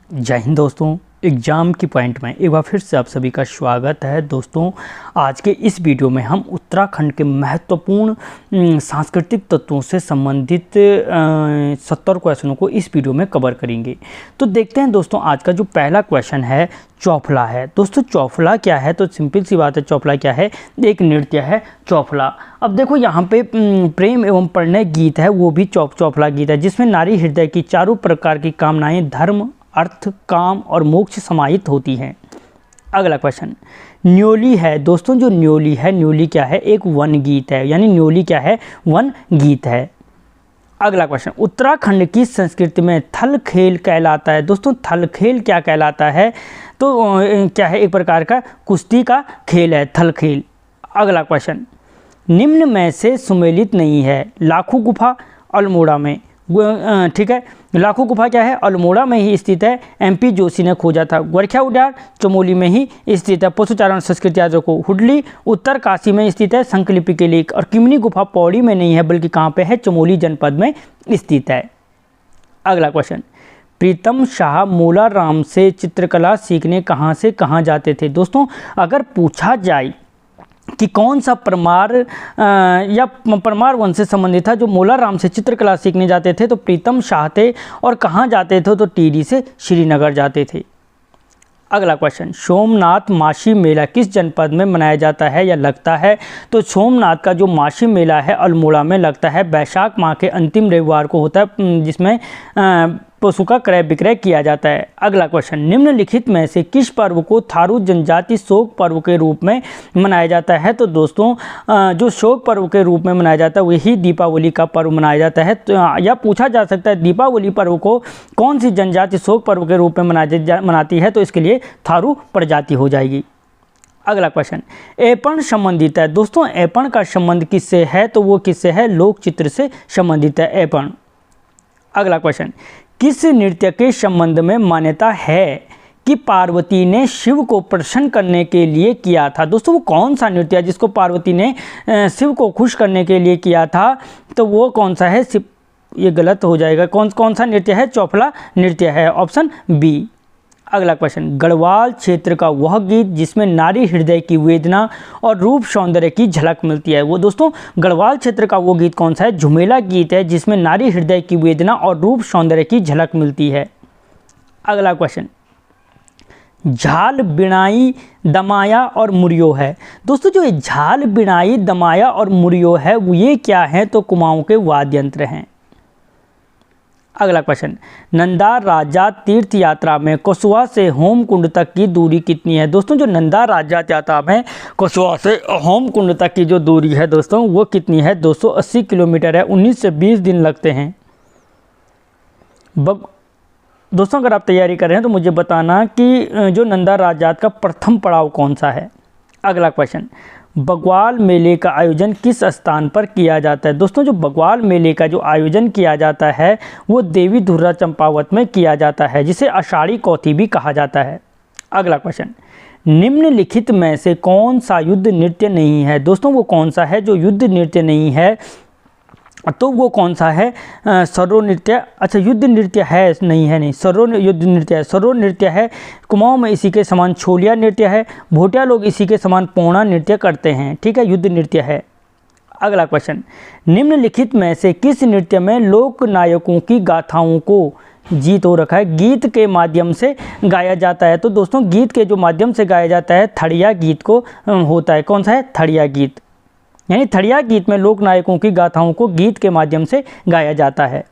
जय हिंद दोस्तों। एग्ज़ाम की पॉइंट में एक बार फिर से आप सभी का स्वागत है। दोस्तों आज के इस वीडियो में हम उत्तराखंड के महत्वपूर्ण सांस्कृतिक तत्वों से संबंधित 70 क्वेश्चनों को इस वीडियो में कवर करेंगे। तो देखते हैं दोस्तों, आज का जो पहला क्वेश्चन है चौफला है। दोस्तों चौफला क्या है? तो सिंपल सी बात है, चौफला क्या है? एक नृत्य है चौफला। अब देखो यहाँ पे प्रेम एवं प्रणय गीत है, वो भी चौफला गीत है, जिसमें नारी हृदय की चारों प्रकार की कामनाएं धर्म, अर्थ, काम और मोक्ष समाहित होती हैं। अगला क्वेश्चन न्योली है। दोस्तों जो न्योली है, न्योली क्या है? एक वन गीत है, यानी न्योली क्या है? वन गीत है। अगला क्वेश्चन उत्तराखंड की संस्कृति में थल खेल कहलाता है। दोस्तों थल खेल क्या कहलाता है? तो क्या है? एक प्रकार का कुश्ती का खेल है थल खेल। अगला क्वेश्चन निम्न में से सुमेलित नहीं है। लाखों गुफा अल्मोड़ा में, ठीक है, लाखों गुफा क्या है? अल्मोड़ा में ही स्थित है। MP जोशी ने खोजा था। गोरखा उद्यान चमोली में ही स्थित है। पशुचारण संस्कृति यादों को हुडली उत्तरकाशी में स्थित है संकलिपि के लिए। और किमनी गुफा पौड़ी में नहीं है, बल्कि कहाँ पे है? चमोली जनपद में स्थित है। अगला क्वेश्चन प्रीतम शाह मोलाराम से चित्रकला सीखने कहाँ से कहाँ जाते थे? दोस्तों अगर पूछा जाए कि कौन सा परमार या परमार वंश से संबंधित था जो मोलाराम से चित्रकला सीखने जाते थे, तो प्रीतम शाह थे। और कहाँ जाते थे? तो टिहरी से श्रीनगर जाते थे। अगला क्वेश्चन सोमनाथ मासी मेला किस जनपद में मनाया जाता है या लगता है? तो सोमनाथ का जो मासी मेला है अल्मोड़ा में लगता है। वैशाख माह के अंतिम रविवार को होता है, जिसमें पशु का क्रय विक्रय किया जाता है। अगला क्वेश्चन निम्नलिखित में से किस पर्व को थारू जनजाति शोक पर्व के रूप में मनाया जाता है? तो दोस्तों जो शोक पर्व के रूप में मनाया जाता है वही दीपावली का पर्व मनाया जाता है। तो यह पूछा जा सकता है दीपावली पर्व को कौन सी जनजाति शोक पर्व के रूप में मनाती है? तो इसके लिए थारू प्रजाति हो जाएगी। अगला क्वेश्चन ऐपण संबंधित है। दोस्तों ऐपण का संबंध किससे है? तो वो किससे है? लोक चित्र से संबंधित है ऐपण। अगला क्वेश्चन किस नृत्य के संबंध में मान्यता है कि पार्वती ने शिव को प्रसन्न करने के लिए किया था? दोस्तों वो कौन सा नृत्य है जिसको पार्वती ने शिव को खुश करने के लिए किया था? तो वो कौन सा है? ये गलत हो जाएगा। कौन सा नृत्य है? चौफला नृत्य है, ऑप्शन बी। अगला क्वेश्चन गढ़वाल क्षेत्र का वह गीत जिसमें नारी हृदय की वेदना और रूप सौंदर्य की झलक मिलती है। वो दोस्तों गढ़वाल क्षेत्र का वो गीत कौन सा है? झुमेला गीत है, जिसमें नारी हृदय की वेदना और रूप सौंदर्य की झलक मिलती है। अगला क्वेश्चन झाल, बिनाई, दमाया और मुरियो है। दोस्तों जो झाल, बिनाई, दमाया और मुरियो है वो ये क्या है? तो कुमाऊं के वाद्य यंत्र हैं। अगला क्वेश्चन नंदा राजा तीर्थ यात्रा में कसुआ से होमकुंड तक की दूरी कितनी है? दोस्तों जो नंदा राजा यात्रा में कसुआ से होमकुंड तक की जो दूरी है दोस्तों वो कितनी है? 280 किलोमीटर है। 19 से 20 दिन लगते हैं। दोस्तों अगर आप तैयारी कर रहे हैं तो मुझे बताना कि जो नंदा राजा का प्रथम पड़ाव कौन सा है। अगला क्वेश्चन बग्वाल मेले का आयोजन किस स्थान पर किया जाता है? दोस्तों जो बग्वाल मेले का जो आयोजन किया जाता है वो देवी धुर्रा चंपावत में किया जाता है, जिसे आषाढ़ी कौथी भी कहा जाता है। अगला क्वेश्चन निम्नलिखित में से कौन सा युद्ध नृत्य नहीं है? दोस्तों वो कौन सा है जो युद्ध नृत्य नहीं है? तो वो कौन सा है? सर्रो नृत्य। अच्छा युद्ध नृत्य है नहीं है, नहीं सर्रो युद्ध नृत्य है। सर्रो नृत्य है। कुमाऊं में इसी के समान छोलिया नृत्य है। भोटिया लोग इसी के समान पौना नृत्य करते हैं, ठीक है, युद्ध नृत्य है। अगला क्वेश्चन निम्नलिखित में से किस नृत्य में लोक नायकों की गाथाओं को जीत हो रखा है गीत के माध्यम से गाया जाता है? तो दोस्तों गीत के जो माध्यम से गाया जाता है थड़िया गीत को होता है। कौन सा है? थड़िया गीत। यानी थड़िया गीत में लोक नायकों की गाथाओं को गीत के माध्यम से गाया जाता है।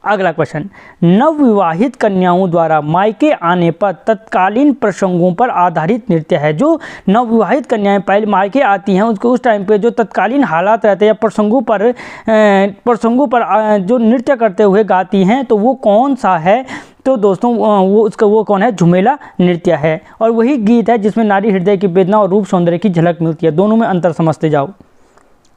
अगला क्वेश्चन नवविवाहित कन्याओं द्वारा मायके आने पर तत्कालीन प्रसंगों पर आधारित नृत्य है। जो नवविवाहित कन्याएं पहले मायके आती हैं उसको उस टाइम पे जो तत्कालीन हालात रहते हैं या प्रसंगों पर जो नृत्य करते हुए गाती हैं, तो वो कौन सा है? तो दोस्तों वो कौन है? झुमेला नृत्य है। और वही गीत है जिसमें नारी हृदय की वेदना और रूप सौंदर्य की झलक मिलती है। दोनों में अंतर समझते जाओ।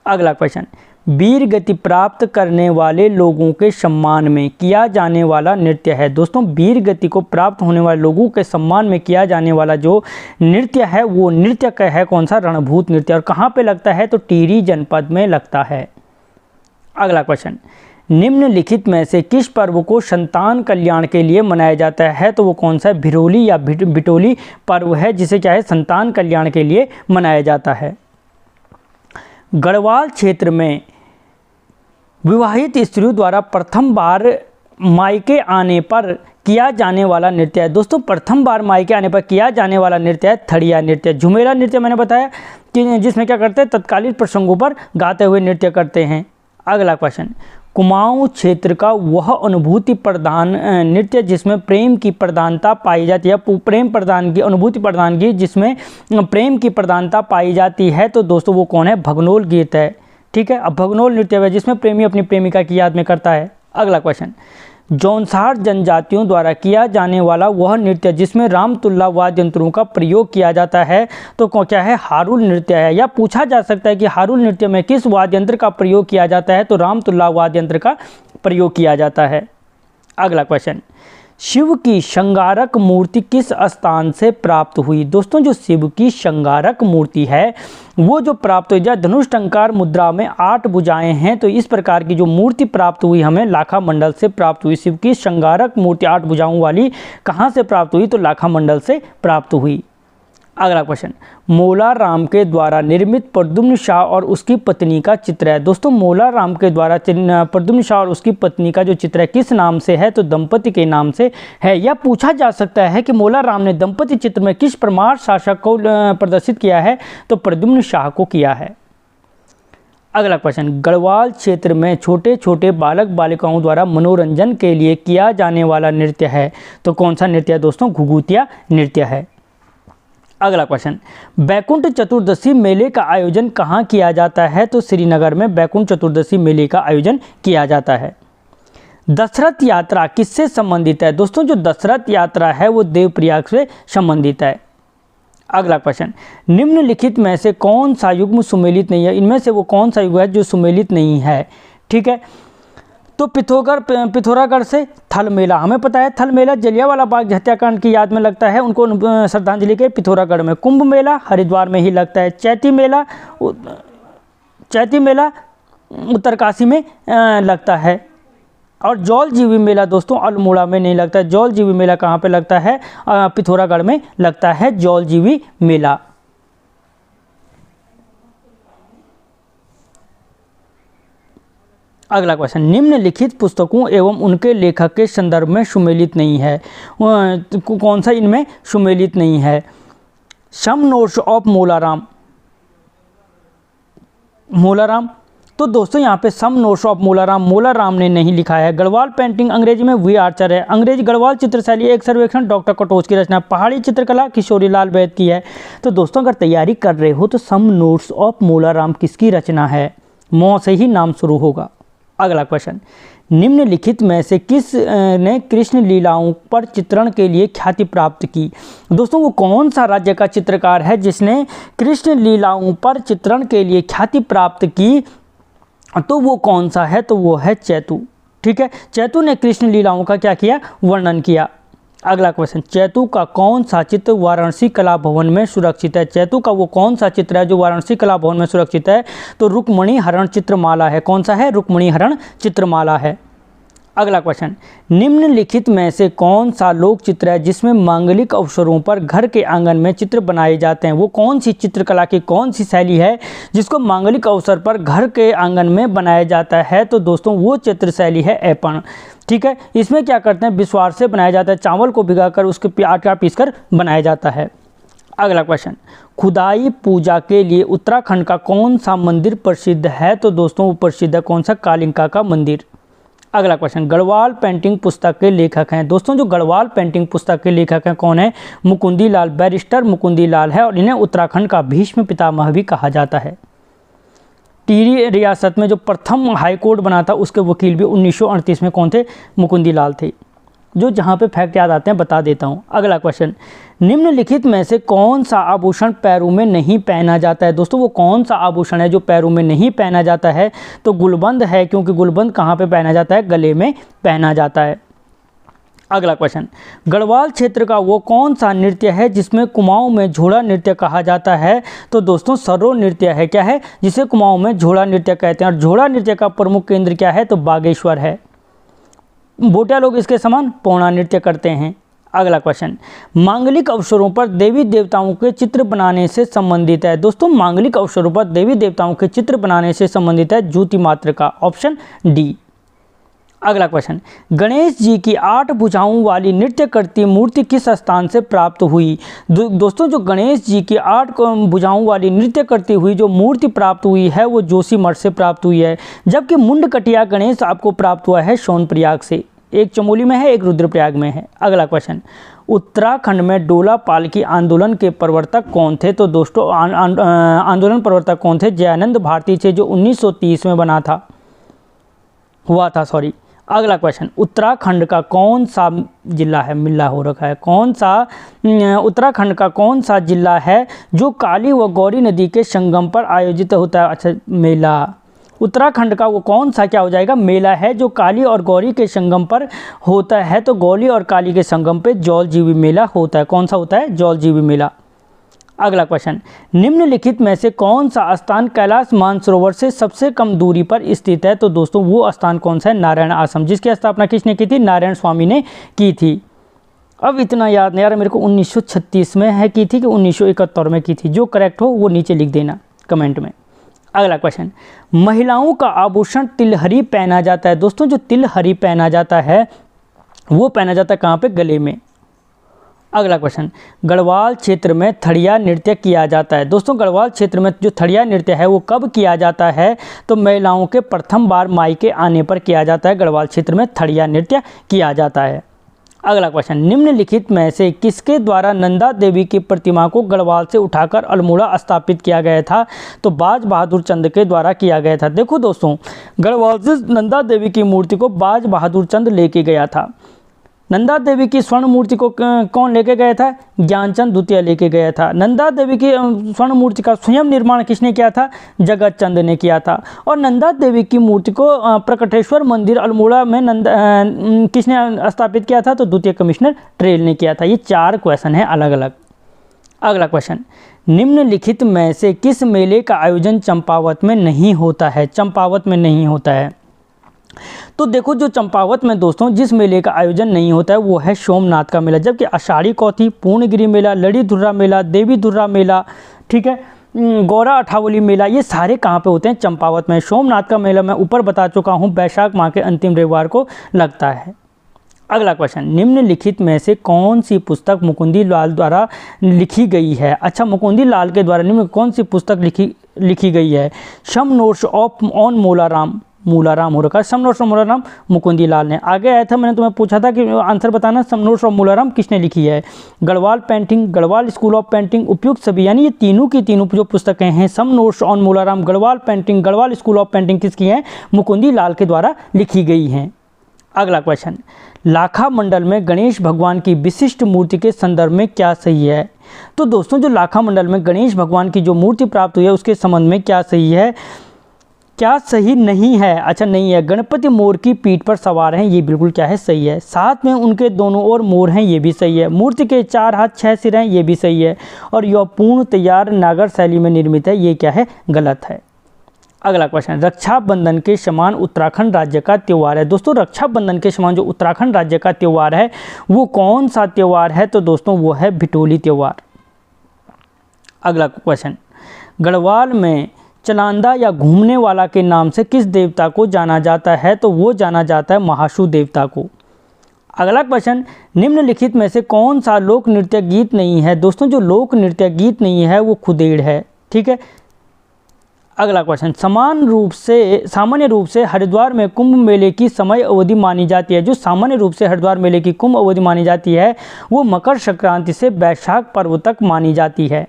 अगला क्वेश्चन वीर गति प्राप्त करने वाले लोगों के सम्मान में किया जाने वाला नृत्य है। दोस्तों वीर गति को प्राप्त होने वाले लोगों के सम्मान में किया जाने वाला जो नृत्य है वो नृत्य का है कौन सा? रणभूत नृत्य। और कहाँ पे लगता है? तो टिहरी जनपद में लगता है। अगला क्वेश्चन निम्नलिखित में से किस पर्व को संतान कल्याण के लिए मनाया जाता है? तो वो कौन सा है? भिरोली या बिटोली पर्व है जिसे क्या है संतान कल्याण के लिए मनाया जाता है। गढ़वाल क्षेत्र में विवाहित स्त्रियों द्वारा प्रथम बार मायके आने पर किया जाने वाला नृत्य है। दोस्तों प्रथम बार मायके आने पर किया जाने वाला नृत्य है थड़िया नृत्य। झुमेला नृत्य मैंने बताया कि जिसमें क्या करते हैं तत्कालीन प्रसंगों पर गाते हुए नृत्य करते हैं। अगला क्वेश्चन, कुमाऊं क्षेत्र का वह अनुभूति प्रदान नृत्य जिसमें प्रेम की प्रधानता पाई जाती है, प्रेम प्रदान की अनुभूति प्रदान की जिसमें प्रेम की प्रधानता पाई जाती है, तो दोस्तों वो कौन है? भगनोल गीत है। ठीक है, अब भगनोल नृत्य है जिसमें प्रेमी अपनी प्रेमिका की याद में करता है। अगला क्वेश्चन, जौनसार जनजातियों द्वारा किया जाने वाला वह नृत्य जिसमें रामतुल्ला वाद्य यंत्रों का प्रयोग किया जाता है, तो क्या है? हारुल नृत्य है। या पूछा जा सकता है कि हारुल नृत्य में किस वाद्य यंत्र का प्रयोग किया जाता है? तो रामतुल्ला वाद्य यंत्र का प्रयोग किया जाता है। अगला क्वेश्चन, शिव की श्रृंगारक मूर्ति किस स्थान से प्राप्त हुई? दोस्तों जो शिव की श्रृंगारक मूर्ति है वो जो प्राप्त हुई, जब धनुष टंकार मुद्रा में 8 भुजाएं हैं, तो इस प्रकार की जो मूर्ति प्राप्त हुई हमें लाखा मंडल से प्राप्त हुई। शिव की श्रृंगारक मूर्ति 8 भुजाओं वाली कहाँ से प्राप्त हुई? तो लाखा मंडल से प्राप्त हुई। अगला क्वेश्चन, मोला राम के द्वारा निर्मित प्रद्युम्न शाह और उसकी पत्नी का चित्र है। दोस्तों मोला राम के द्वारा प्रद्युम्न शाह और उसकी पत्नी का जो चित्र है किस नाम से है? तो दंपति के नाम से है। या पूछा जा सकता है कि मोला राम ने दंपति चित्र में किस परमार शासक को प्रदर्शित किया है? तो प्रद्युम्न शाह को किया है। अगला क्वेश्चन, गढ़वाल क्षेत्र में छोटे छोटे बालक बालिकाओं द्वारा मनोरंजन के लिए किया जाने वाला नृत्य है, तो कौन सा नृत्य है? दोस्तों घुघुतिया नृत्य है। अगला क्वेश्चन, बैकुंठ चतुर्दशी मेले का आयोजन कहाँ किया जाता है? तो श्रीनगर में बैकुंठ चतुर्दशी मेले का आयोजन किया जाता है। दशरथ यात्रा किससे संबंधित है? दोस्तों जो दशरथ यात्रा है वो देवप्रयाग से संबंधित है। अगला क्वेश्चन, निम्नलिखित में से कौन सा युग्म सुमेलित नहीं है? इनमें से वो कौन सा युग है जो सुमेलित नहीं है? ठीक है, तो पिथौरागढ़ से थल मेला, हमें पता है थल मेला जलियांवाला बाग हत्याकांड की याद में लगता है, उनको श्रद्धांजलि के पिथौरागढ़ में। कुंभ मेला हरिद्वार में ही लगता है। चैती मेला उत्तरकाशी में लगता है। और जौलजीबी मेला दोस्तों अल्मोड़ा में नहीं लगता है। जौलजीबी मेला कहाँ पे लगता है? पिथौरागढ़ में लगता है जौलजीबी मेला। अगला क्वेश्चन, निम्नलिखित पुस्तकों एवं उनके लेखक के संदर्भ में सुमेलित नहीं है, कौन सा इनमें सुमेलित नहीं है? सम नोट्स ऑफ मोलाराम, तो दोस्तों यहाँ पे सम नोट्स ऑफ मोलाराम ने नहीं लिखा है। गढ़वाल पेंटिंग अंग्रेजी में वी आर्चर है। अंग्रेजी गढ़वाल चित्रशैली एक सर्वेक्षण डॉक्टर कटोच की रचना। पहाड़ी चित्रकला किशोरी लाल वैद की है। तो दोस्तों अगर तैयारी कर रहे हो तो सम नोट्स ऑफ मोलाराम किसकी रचना है? मौ से ही नाम शुरू होगा। अगला क्वेश्चन, निम्नलिखित में से किस ने कृष्ण लीलाओं पर चित्रण के लिए ख्याति प्राप्त की? दोस्तों वो कौन सा राज्य का चित्रकार है जिसने कृष्ण लीलाओं पर चित्रण के लिए ख्याति प्राप्त की? तो वो कौन सा है? तो वो है चैतू। ठीक है, चैतू ने कृष्ण लीलाओं का क्या किया? वर्णन किया। अगला क्वेश्चन, चैतू का कौन सा चित्र वाराणसी कला भवन में सुरक्षित है? चैतू का वो कौन सा चित्र है जो वाराणसी कला भवन में सुरक्षित है? तो रुक्मणी हरण चित्रमाला है। कौन सा है? रुक्मणी हरण चित्रमाला है। अगला क्वेश्चन, निम्नलिखित में से कौन सा लोक चित्र है जिसमें मांगलिक अवसरों पर घर के आंगन में चित्र बनाए जाते हैं? वो कौन सी चित्रकला की कौन सी शैली है जिसको मांगलिक अवसर पर घर के आंगन में बनाया जाता है? तो दोस्तों वो चित्र शैली है ऐपण। ठीक है, इसमें क्या करते हैं? विस्वार से बनाया जाता है। चावल को भिगाकर उसके आटा पीसकर बनाया जाता है। अगला क्वेश्चन, खुदाई पूजा के लिए उत्तराखंड का कौन सा मंदिर प्रसिद्ध है? तो दोस्तों वो प्रसिद्ध है कौन सा? कालिका का मंदिर। अगला क्वेश्चन, गढ़वाल पेंटिंग पुस्तक के लेखक हैं। दोस्तों जो गढ़वाल पेंटिंग पुस्तक के लेखक हैं कौन है? मुकुंदी लाल, बैरिस्टर मुकुंदी लाल है और इन्हें उत्तराखंड का भीष्म पितामह भी कहा जाता है। टिहरी रियासत में जो प्रथम हाई कोर्ट बना था उसके वकील भी 1938 में कौन थे? मुकुंदी लाल थे। जो जहाँ पे फैक्ट याद आते हैं बता देता हूँ। अगला क्वेश्चन, निम्नलिखित में से कौन सा आभूषण पैरों में नहीं पहना जाता है? दोस्तों वो कौन सा आभूषण है जो पैरों में नहीं पहना जाता है? तो गुलबंद है, क्योंकि गुलबंद कहाँ पे पहना जाता है? गले में पहना जाता है। अगला क्वेश्चन, गढ़वाल क्षेत्र का वो कौन सा नृत्य है जिसमें कुमाऊं में झोड़ा नृत्य कहा जाता है? तो दोस्तों सर्रो नृत्य है, क्या है, जिसे कुमाऊं में झोड़ा नृत्य कहते हैं। और झोड़ा नृत्य का प्रमुख केंद्र क्या है? तो बागेश्वर है। भोटिया लोग इसके समान पौना नृत्य करते हैं। अगला क्वेश्चन, मांगलिक अवसरों पर देवी देवताओं के चित्र बनाने से संबंधित है। दोस्तों मांगलिक अवसरों पर देवी देवताओं के चित्र बनाने से संबंधित है ज्योति मात्र का, ऑप्शन डी। अगला क्वेश्चन, गणेश जी की 8 भुजाओं वाली नृत्य करती मूर्ति किस स्थान से प्राप्त हुई? दोस्तों जो गणेश जी की 8 भुजाओं वाली नृत्य करती हुई जो मूर्ति प्राप्त हुई है वो जोशीमठ से प्राप्त हुई है, जबकि मुंडकटिया गणेश आपको प्राप्त हुआ है सोनप्रयाग से। एक चमोली में है, एक रुद्रप्रयाग में है। अगला क्वेश्चन, उत्तराखंड में डोला पालकी आंदोलन के प्रवर्तक कौन थे? तो दोस्तों आंदोलन प्रवर्तक कौन थे? जयानंद भारती थे, जो 1930 में बना था, हुआ था, सॉरी। अगला क्वेश्चन, उत्तराखंड का कौन सा जिला है, मिला हो रखा है, कौन सा उत्तराखंड का कौन सा जिला है जो काली व गौरी नदी के संगम पर आयोजित होता है? अच्छा, मेला। उत्तराखंड का वो कौन सा क्या हो जाएगा? मेला है जो काली और गौरी के संगम पर होता है। तो गौरी और काली के संगम पे जौलजीबी मेला होता है। कौन सा होता है? जौलजीबी मेला। अगला क्वेश्चन, निम्नलिखित में से कौन सा स्थान कैलाश मानसरोवर से सबसे कम दूरी पर स्थित है? तो दोस्तों वो स्थान कौन सा है? नारायण आश्रम, जिसकी स्थापना किसने की थी? नारायण स्वामी ने की थी। अब इतना याद नहीं यार मेरे को, 1936 में है की थी कि 1971 में की थी? जो करेक्ट हो वो नीचे लिख देना कमेंट में। अगला क्वेश्चन, महिलाओं का आभूषण तिलहरी पहना जाता है। दोस्तों जो तिलहरी पहना जाता है वो पहना जाता है कहाँ पे? गले में। अगला क्वेश्चन, गढ़वाल क्षेत्र में थड़िया नृत्य किया जाता है। दोस्तों गढ़वाल क्षेत्र में जो थड़िया नृत्य है वो कब किया जाता है? तो महिलाओं के प्रथम बार मायके आने पर किया जाता है। गढ़वाल क्षेत्र में थड़िया नृत्य किया जाता है। अगला क्वेश्चन, निम्नलिखित में से किसके द्वारा नंदा देवी की प्रतिमा को गढ़वाल से उठाकर अल्मोड़ा स्थापित किया गया था? तो बाज बहादुर चंद के द्वारा किया गया था। देखो दोस्तों, गढ़वाल से नंदा देवी की मूर्ति को बाज बहादुर चंद लेके गया था। नंदा देवी की स्वर्ण मूर्ति को कौन लेके गया था? ज्ञानचंद द्वितीय लेके गया था। नंदा देवी की स्वर्ण मूर्ति का स्वयं निर्माण किसने किया था? जगत चंद ने किया था। और नंदा देवी की मूर्ति को प्रकटेश्वर मंदिर अल्मोड़ा में किसने स्थापित किया था? तो द्वितीय कमिश्नर ट्रेल ने किया था। ये 4 क्वेश्चन है अलग अलग। अगला क्वेश्चन, निम्नलिखित में से किस मेले का आयोजन चंपावत में नहीं होता है? चंपावत में नहीं होता है। तो देखो जो चंपावत में दोस्तों जिस मेले का आयोजन नहीं होता है वो है सोमनाथ का मेला, जबकि आषाढ़ी कौथी, पूर्णगिरी मेला, लड़ी धुर्रा मेला, देवी धुर्रा मेला, ठीक है, गौरा अठावली मेला, ये सारे कहाँ पे होते हैं? चंपावत में। सोमनाथ का मेला मैं ऊपर बता चुका हूँ, बैशाख माह के अंतिम रविवार को लगता है। अगला क्वेश्चन, निम्नलिखित में से कौन सी पुस्तक मुकुंदी लाल द्वारा लिखी गई है? अच्छा, मुकुंदी लाल के द्वारा निम्न कौन सी पुस्तक लिखी गई है? Some notes of on Mularam हो रखा है। Some notes of Mularam Mukundi Lal ने। आगे आया था, मैंने तुम्हें पूछा था कि आंसर बताना, सम नोट्स ऑफ मूलाराम किसने लिखी है? Garhwal painting, Garhwal school of painting, उपयुक्त सभी, यानी ये तीनों की तीनों जो पुस्तकें हैं, some notes on Mularam, Garhwal painting, Garhwal school of painting, किसकी हैं? मुकुंदी लाल के द्वारा लिखी गई हैं। अगला क्वेश्चन, लाखा मंडल में गणेश भगवान की विशिष्ट मूर्ति के संदर्भ में क्या सही है? तो दोस्तों जो लाखा मंडल में गणेश भगवान की जो मूर्ति प्राप्त हुई है उसके संबंध में क्या सही है, क्या सही नहीं है? अच्छा, नहीं है। गणपति मोर की पीठ पर सवार हैं, ये बिल्कुल क्या है? सही है। साथ में उनके दोनों ओर मोर हैं, ये भी सही है। मूर्ति के 4 हाथ 6 सिर हैं, ये भी सही है। और यह पूर्ण तैयार नागर शैली में निर्मित है, ये क्या है? गलत है। अगला क्वेश्चन, रक्षाबंधन के समान उत्तराखंड राज्य का त्यौहार है। दोस्तों रक्षाबंधन के समान जो उत्तराखंड राज्य का त्यौहार है वो कौन सा त्यौहार है? तो दोस्तों वो है भिटोली त्यौहार। अगला क्वेश्चन, गढ़वाल में चलांदा या घूमने वाला के नाम से किस देवता को जाना जाता है? तो वो जाना जाता है महाशु देवता को। अगला क्वेश्चन, निम्नलिखित में से कौन सा लोक नृत्य गीत नहीं है? दोस्तों जो लोक नृत्य गीत नहीं है वो खुदेड़ है, ठीक है। अगला क्वेश्चन, सामान्य रूप से हरिद्वार में कुंभ मेले की समय अवधि मानी जाती है। जो सामान्य रूप से हरिद्वार मेले की कुंभ अवधि मानी जाती है वो मकर संक्रांति से बैशाख पर्व तक मानी जाती है।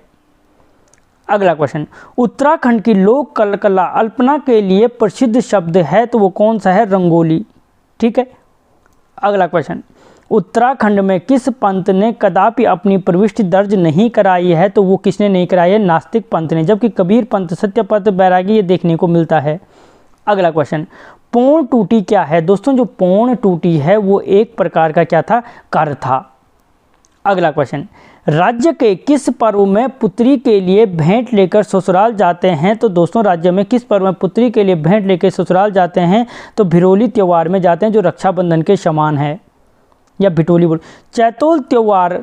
अगला क्वेश्चन, उत्तराखंड की लोक कला अल्पना के लिए प्रसिद्ध शब्द है, तो वो कौन सा है? रंगोली, ठीक है। अगला क्वेश्चन, उत्तराखंड में किस पंथ ने कदापि अपनी प्रविष्टि दर्ज नहीं कराई है? तो वो किसने नहीं कराई है? नास्तिक पंथ ने, जबकि कबीर पंथ, सत्य पंथ, बैरागी ये देखने को मिलता है। अगला क्वेश्चन, पौन टूटी क्या है दोस्तों? जो पौन टूटी है वो एक प्रकार का क्या था? कर था। अगला क्वेश्चन, राज्य के किस पर्व में पुत्री के लिए भेंट लेकर ससुराल जाते हैं? तो दोस्तों राज्य में किस पर्व में पुत्री के लिए भेंट लेकर ससुराल जाते हैं? तो भिरोली त्यौहार में जाते हैं, जो रक्षाबंधन के समान है, या भिटोली बोल। चैतोल त्यौहार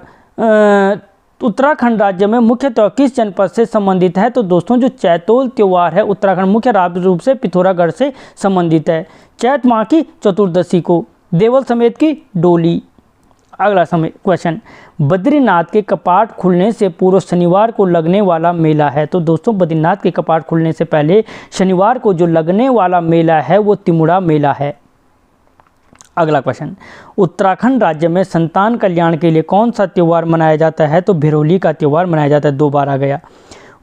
उत्तराखंड राज्य में मुख्यतः किस जनपद से संबंधित है? तो दोस्तों जो चैतोल त्यौहार है उत्तराखंड मुख्य रूप से पिथौरागढ़ से संबंधित है। चैत माह की चतुर्दशी को, देवल समेत की डोली। अगला क्वेश्चन, बद्रीनाथ के कपाट खुलने से पूर्व शनिवार को लगने वाला मेला है? तो दोस्तों बद्रीनाथ के कपाट खुलने से पहले शनिवार को जो लगने वाला मेला है वो तिमुड़ा मेला है। अगला क्वेश्चन, उत्तराखंड राज्य में संतान कल्याण के लिए कौन सा त्यौहार मनाया जाता है? तो भिरोली का त्यौहार मनाया जाता है। 2 बार आ गया।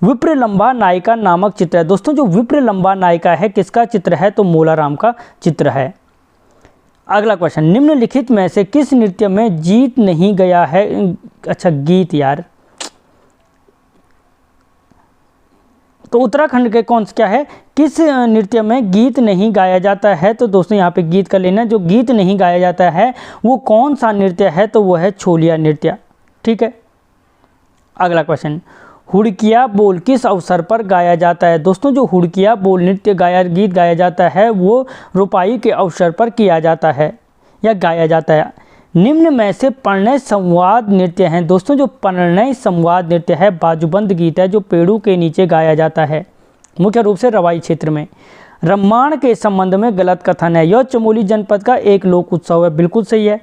विप्रलंबा नायिका नामक चित्र है। दोस्तों जो विप्रलंबा नायिका है किसका चित्र है? तो मोलाराम का चित्र है। अगला क्वेश्चन, निम्नलिखित में से किस नृत्य में जीत नहीं गया है? अच्छा गीत यार, तो उत्तराखंड के कौन सा क्या है, किस नृत्य में गीत नहीं गाया जाता है? तो दोस्तों यहाँ पे गीत कर लेना, जो गीत नहीं गाया जाता है वो कौन सा नृत्य है? तो वो है छोलिया नृत्य। ठीक है। अगला क्वेश्चन, हुड़किया बोल किस अवसर पर गाया जाता है? दोस्तों जो हुड़किया बोल नृत्य गीत गाया जाता है वो रोपाई के अवसर पर किया जाता है या गाया जाता है। निम्न में से परिणय संवाद नृत्य हैं। दोस्तों जो परिणय संवाद नृत्य है बाजूबंद गीत है, जो पेड़ों के नीचे गाया जाता है, मुख्य रूप से रवाई क्षेत्र में। रामायण के संबंध में गलत कथन है। यह चमोली जनपद का एक लोक उत्सव है। बिल्कुल सही है।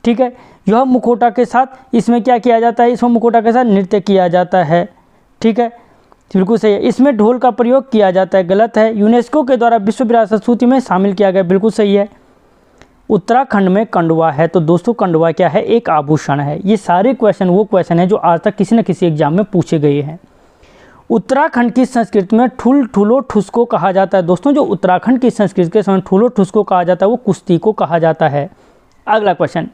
ठीक है। यह मुखौटा के साथ इसमें क्या किया जाता है? इसमें मुखौटा के साथ नृत्य किया जाता है। ठीक है, बिल्कुल सही है। इसमें ढोल का प्रयोग किया जाता है। गलत है। यूनेस्को के द्वारा विश्व विरासत सूची में शामिल किया गया। बिल्कुल सही है। उत्तराखंड में कंडवा है। तो दोस्तों कंडवा क्या है? एक आभूषण है। ये सारे क्वेश्चन वो क्वेश्चन है जो आज तक किसी न किसी एग्जाम में पूछे गए हैं। उत्तराखंड की संस्कृति में ठुलो ठुसको कहा जाता है। दोस्तों जो उत्तराखंड की संस्कृति के समय ठुलो ठुसको कहा जाता है वो कुश्ती को कहा जाता है। अगला क्वेश्चन,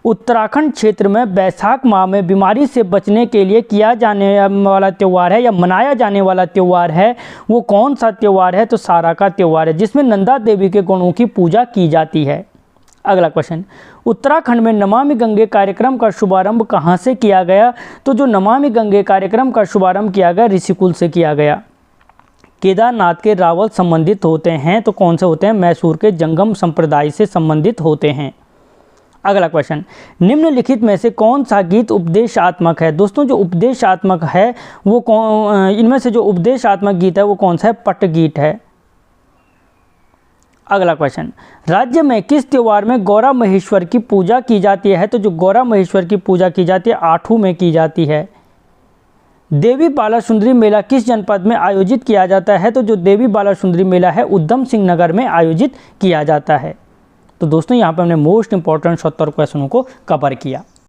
उत्तराखंड क्षेत्र में वैशाख माह में बीमारी से बचने के लिए किया जाने वाला त्यौहार है या मनाया जाने वाला त्यौहार है वो कौन सा त्यौहार है? तो सारा का त्यौहार है, जिसमें नंदा देवी के गुणों की पूजा की जाती है। अगला क्वेश्चन, उत्तराखंड में नमामि गंगे कार्यक्रम का शुभारंभ कहाँ से किया गया? तो जो नमामि गंगे कार्यक्रम का शुभारंभ किया गया ऋषिकुल से किया गया। केदारनाथ के रावल संबंधित होते हैं, तो कौन से होते हैं? मैसूर के जंगम संप्रदाय से संबंधित होते हैं। अगला क्वेश्चन, निम्नलिखित में से कौन सा गीत उपदेशात्मक है? दोस्तों जो उपदेशात्मक है वो इनमें से जो उपदेशात्मक गीत है वो कौन सा है? पट गीत है। अगला क्वेश्चन, राज्य में किस त्योहार में गौरा महेश्वर की पूजा की जाती है? तो जो गौरा महेश्वर की पूजा की जाती है आठू में की जाती है। देवी बाला सुंदरी मेला किस जनपद में आयोजित किया जाता है? तो जो देवी बाला सुंदरी मेला है उधम सिंह नगर में आयोजित किया जाता है। तो दोस्तों यहाँ पर हमने मोस्ट इंपॉर्टेंट 70 क्वेश्चनों को कवर किया।